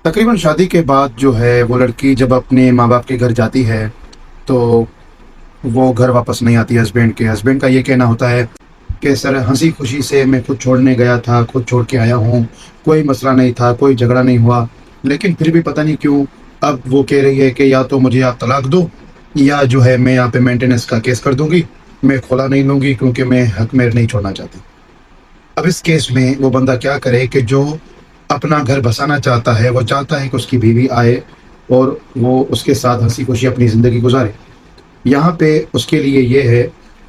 तकरीबन शादी के बाद जो है वो लड़की जब अपने माँ बाप के घर जाती है तो वो घर वापस नहीं आती। हस्बैंड का ये कहना होता है कि सर हंसी खुशी से मैं खुद छोड़ने गया था, खुद छोड़ के आया हूँ, कोई मसला नहीं था, कोई झगड़ा नहीं हुआ, लेकिन फिर भी पता नहीं क्यों अब वो कह रही है कि या तो मुझे आप तलाक दो या जो है मैं यहाँ पे मेंटेनेंस का केस कर दूंगी, मैं खुला नहीं लूँगी क्योंकि मैं हक में नहीं छोड़ना चाहती। अब इस केस में वो बंदा क्या करे कि जो अपना घर बसाना चाहता है, वो चाहता है कि उसकी बीवी आए और वो उसके साथ हंसी खुशी अपनी ज़िंदगी गुजारे। यहाँ पे उसके लिए ये है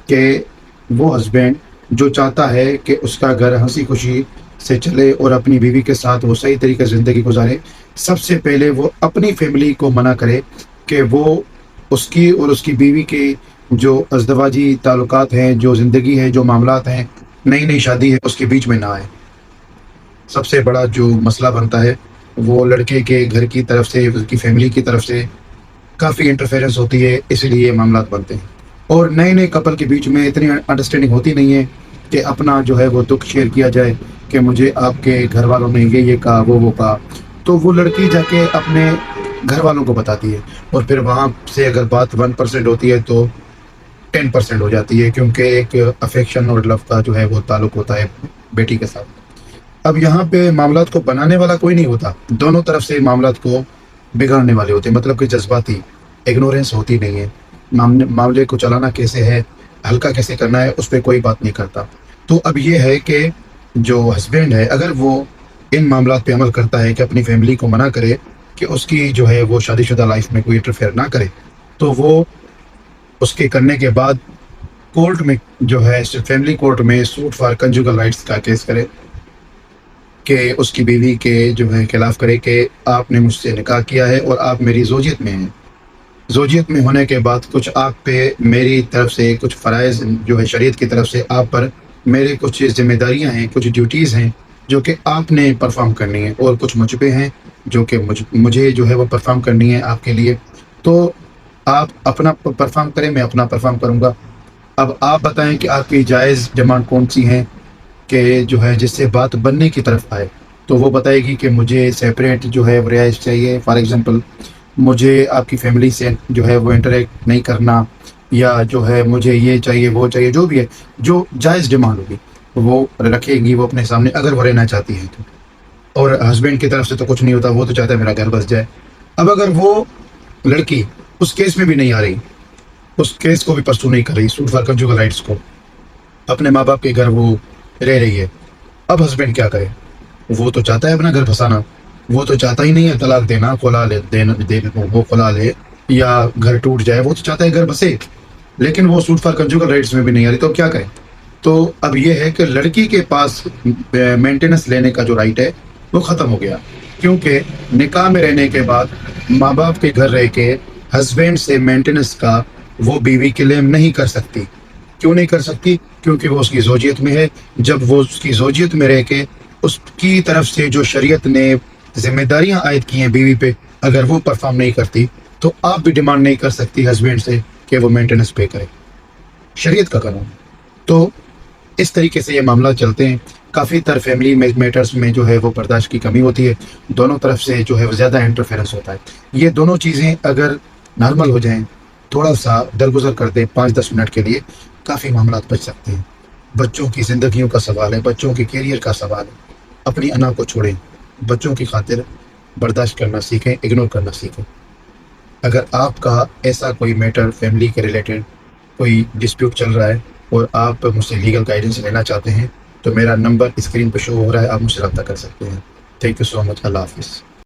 कि वो हस्बैंड जो चाहता है कि उसका घर हंसी खुशी से चले और अपनी बीवी के साथ वो सही तरीके से ज़िंदगी गुजारे, सबसे पहले वो अपनी फैमिली को मना करे कि वो उसकी और उसकी बीवी के जो अज़दवाजी ताल्लुकात हैं, जो ज़िंदगी है, जो मामलात हैं, नई नई शादी है, उसके बीच में ना आए। सबसे बड़ा जो मसला बनता है वो लड़के के घर की तरफ से, उसकी फैमिली की तरफ से काफ़ी इंटरफेरेंस होती है, इसलिए ये मामलात बनते हैं। और नए नए कपल के बीच में इतनी अंडरस्टैंडिंग होती नहीं है कि अपना जो है वो दुख शेयर किया जाए कि मुझे आपके घर वालों ने ये कहा, वो कहा। तो वो लड़की जाके अपने घर वालों को बताती है और फिर वहाँ से अगर बात 1% होती है तो 10% हो जाती है, क्योंकि एक अफेक्शन और लव का जो है वो ताल्लुक होता है बेटी के साथ। अब यहाँ पे मामलात को बनाने वाला कोई नहीं होता, दोनों तरफ से मामलात को बिगाड़ने वाले होते हैं। मतलब कि जज्बाती इग्नोरेंस होती नहीं है। मामले को चलाना कैसे है, हल्का कैसे करना है, उस पर कोई बात नहीं करता। तो अब ये है कि जो हस्बैंड है अगर वो इन मामलात पे अमल करता है कि अपनी फैमिली को मना करे कि उसकी जो है वो शादीशुदा लाइफ में कोई इंटरफेयर ना करे, तो वो उसके करने के बाद कोर्ट में जो है फैमिली कोर्ट में सूट फॉर कंजुगल राइट्स का केस करे कि उसकी बीवी के जो है खिलाफ करे कि आपने मुझसे निकाह किया है और आप मेरी ज़ौजियत में हैं। ज़ौजियत में होने के बाद कुछ आप पे मेरी तरफ से कुछ फ़राइज़ जो है शरीयत की तरफ से आप पर मेरे कुछ ज़िम्मेदारियां हैं, कुछ ड्यूटीज़ हैं जो कि आपने परफॉर्म करनी है, और कुछ मुझ पे हैं जो कि मुझे जो है वो परफॉर्म करनी है आपके लिए। तो आप अपना परफॉर्म करें, मैं अपना परफॉर्म करूँगा। अब आप बताएं कि आपकी जायज़ डिमांड कौन सी हैं कि जो है जिससे बात बनने की तरफ आए। तो वो बताएगी कि मुझे सेपरेट जो है रिहाइश चाहिए, फॉर एग्ज़ाम्पल मुझे आपकी फैमिली से जो है वो इंटरेक्ट नहीं करना, या जो है मुझे ये चाहिए वो चाहिए, जो भी है जो जायज़ डिमांड होगी वो रखेगी वो अपने सामने, अगर वो रहना चाहती है तो। और हस्बैंड की तरफ से तो कुछ नहीं होता, वो तो चाहता है मेरा घर बस जाए। अब अगर वो लड़की उस केस में भी नहीं आ रही, उस केस को भी परसू नहीं कर रही, सूट फॉर कंजुगल राइट्स को, अपने माँ बाप के घर वो रह रही है, अब हस्बैंड क्या करे? वो तो चाहता है अपना घर फंसाना, वो तो चाहता ही नहीं है तलाक देना, खुला ले वो खुला ले या घर टूट जाए, वो तो चाहता है घर बसे। लेकिन वो सूट फॉर कंजुगल राइट्स में भी नहीं आ रही, तो क्या करें? तो अब ये है कि लड़की के पास मेंटेनेंस लेने का जो राइट है वो ख़त्म हो गया, क्योंकि निकाह में रहने के बाद माँ बाप के घर रह के हस्बैंड से मेंटेनेंस का वो बीवी क्लेम नहीं कर सकती। क्यों नहीं कर सकती? क्योंकि वो उसकी ज़ौजियत में है। जब वो उसकी ज़ौजियत में रह के उसकी तरफ से जो शरीयत ने जिम्मेदारियां आयद की हैं बीवी पे, अगर वो परफॉर्म नहीं करती, तो आप भी डिमांड नहीं कर सकती हस्बैंड से कि वो मेंटेनेंस पे करे। शरीयत का कानून। तो इस तरीके से ये मामला चलते हैं। काफ़ी तर फैमिली मैटर्स में जो है वो बर्दाश्त की कमी होती है, दोनों तरफ से जो है वो ज़्यादा इंटरफेरेंस होता है। ये दोनों चीज़ें अगर नॉर्मल हो जाएं, थोड़ा सा दरगुजर कर दें 5-10 मिनट के लिए, काफ़ी मामला बच सकते हैं। बच्चों की ज़िंदगियों का सवाल है, बच्चों के कैरियर का सवाल है। अपनी अना को छोड़ें, बच्चों की खातिर बर्दाश्त करना सीखें, इग्नोर करना सीखें। अगर आपका ऐसा कोई मैटर फैमिली के रिलेटेड कोई डिस्प्यूट चल रहा है और आप मुझसे लीगल गाइडेंस लेना चाहते हैं, तो मेरा नंबर स्क्रीन पर शो हो रहा है, आप मुझसे रब्ता कर सकते हैं। Thank you so much. अल्लाह हाफिज़।